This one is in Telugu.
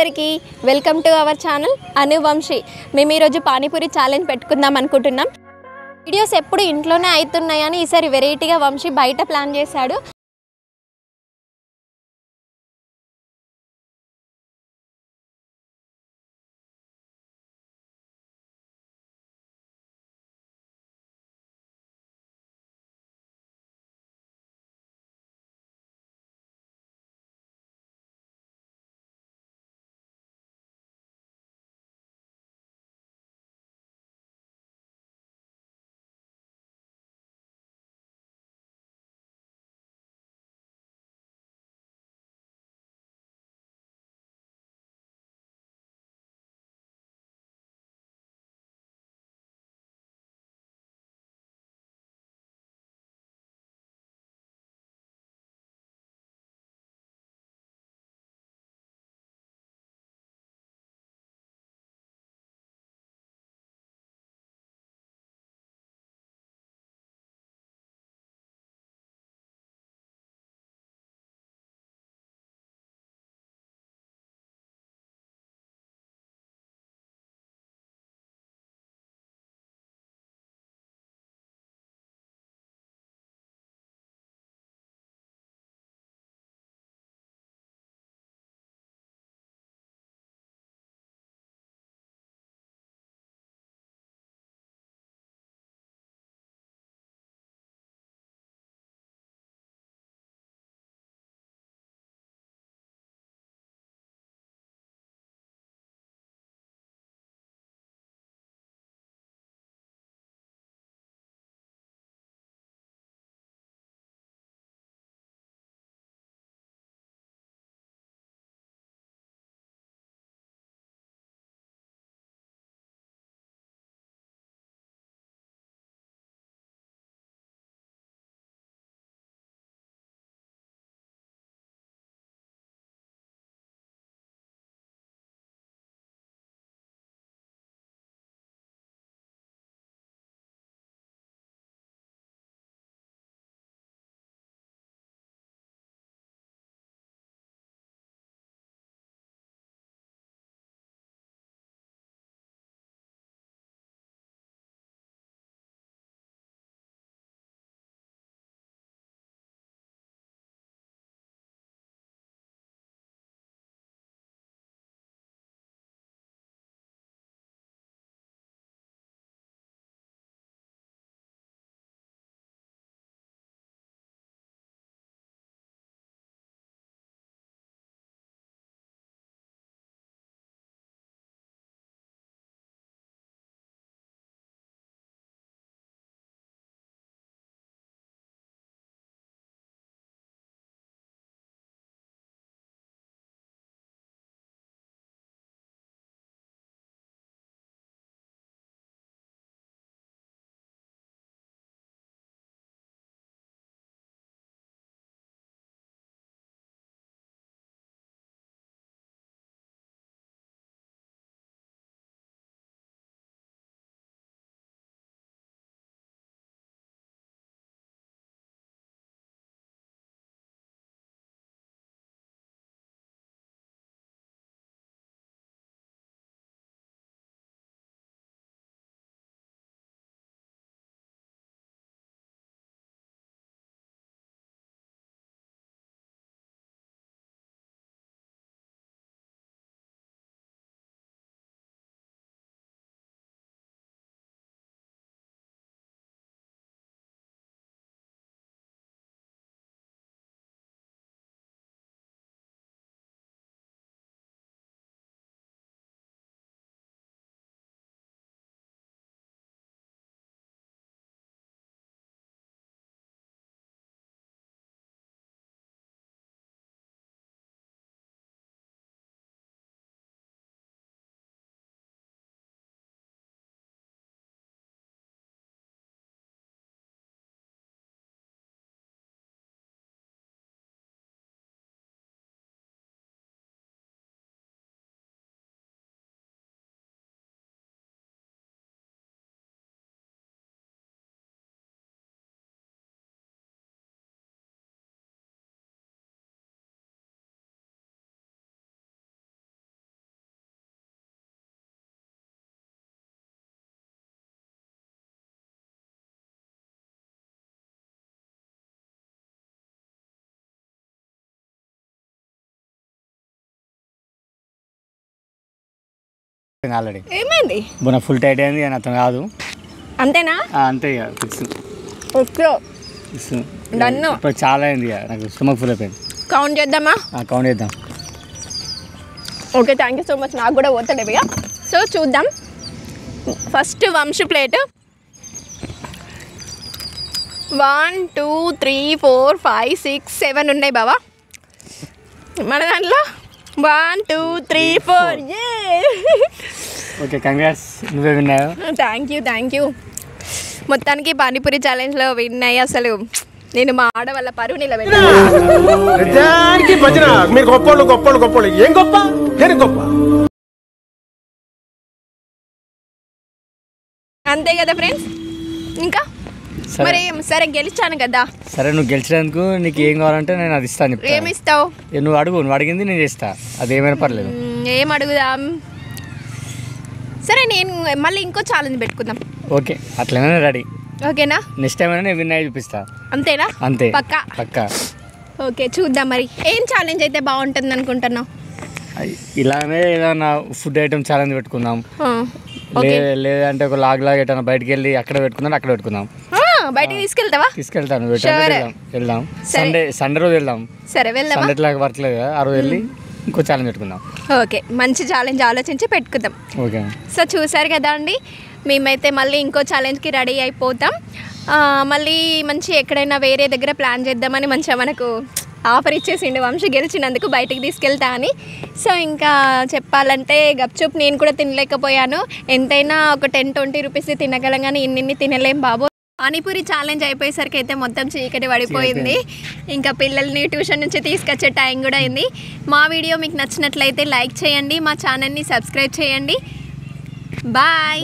అందరికీ వెల్కమ్ టు అవర్ ఛానల్ అనువంశీ. మేము ఈరోజు పానీపూరి ఛాలెంజ్ పెట్టుకుందాం అనుకుంటున్నాం. వీడియోస్ ఎప్పుడు ఇంట్లోనే అవుతున్నాయని ఈసారి వెరైటీగా వంశీ బయట ప్లాన్ చేశాడు. ఆల్రెడీ ఏమైంది బున ఫుల్ టైట్ అయింది అని అతను కాదు అంతేనా అంతే ఇక ఫిక్స్ డన్ను ఇప్పుడు చాలా అయింది ఇక నాకు స్టమక్ ఫుల్ అయిపోయింది కౌంట్ చేద్దామా కౌంట్ చేద్దాం okay thank you so much నాకు కూడా పోతాడు ఇక సో చూద్దాం ఫస్ట్ వంశీ ప్లేట్ 1 2 3 4 5 6 7 ఉన్నాయి బావా మన దాంట్లో 1 2 3 4 ఓకే కంగ్రాట్స్ నువ్వే విన్నావు థ్యాంక్ యూ మొత్తానికి పానీపూరి ఛాలెంజ్లో విన్ అయ్యి అసలు నేను మా ఆడవాళ్ళ పరువు నిలబెట్టాను అంతే కదా ఫ్రెండ్స్ ఇంకా మరి సరే గెలిచాను కదా సరే నువ్వు గెలిచినందుకు నీకు ఏం కావాలంటే నేను అది ఇస్తాను ఏమి ఇస్తావు నువ్వు అడుగు నువ్వు అడిగింది నేను చేస్తా అది ఏమైనా పర్లేదు ఏం అడుగుదాం సరే నేను మళ్ళీ ఇంకో ఛాలెంజ్ పెట్టుకుందాం ఓకే అట్లనే రెడీ ఓకేనా నెక్స్ట్ టైం అయినా నేను విన్ అయ్యి చూపిస్తా అంతేనా అంతే పక్కా ఓకే చూద్దాం మరి ఏం ఛాలెంజ్ అయితే బాగుంటుంది అనుకుంటున్నావు ఇలానే ఏదైనా ఫుడ్ ఐటమ్ ఛాలెంజ్ పెట్టుకుందాం లేదంటే ఒక లాగ్ ఎటన్నా బయటకు వెళ్ళి అక్కడ పెట్టుకుందాం అక్కడ పెట్టుకుందాం బయటికి తీసుకెళ్తాను వెళ్దాం సండే రోజు వెళ్దాం సరే వెళ్దాం సండే లాగా పట్టలేదు కదా ఆ రోజు వెళ్ళి ఇంకో ఛాలెంజ్ పెట్టుకుందాం ఓకే మంచి ఛాలెంజ్ ఆలోచించి పెట్టుకుందాం ఓకే సో చూసారు కదా అండి మేమైతే మళ్ళీ ఇంకో ఛాలెంజ్కి రెడీ అయిపోతాం మళ్ళీ మంచి ఎక్కడైనా వేరే దగ్గర ప్లాన్ చేద్దామని మంచిగా మనకు ఆఫర్ ఇచ్చేసిండు వంశీ గెలిచినందుకు బయటికి తీసుకెళ్తా అని సో ఇంకా చెప్పాలంటే గప్చుప్ నేను కూడా తినలేకపోయాను ఎంతైనా ఒక 10-20 రూపీస్ తినగలం కానీ ఇన్ని తినలేం బాబు పానీపూరి ఛాలెంజ్ అయిపోయేసరికి అయితే మొత్తం చీకటి పడిపోయింది ఇంకా పిల్లల్ని ట్యూషన్ నుంచి తీసుకొచ్చే టైం కూడా అయింది మా వీడియో మీకు నచ్చినట్లయితే లైక్ చేయండి మా ఛానల్ని సబ్స్క్రైబ్ చేయండి బాయ్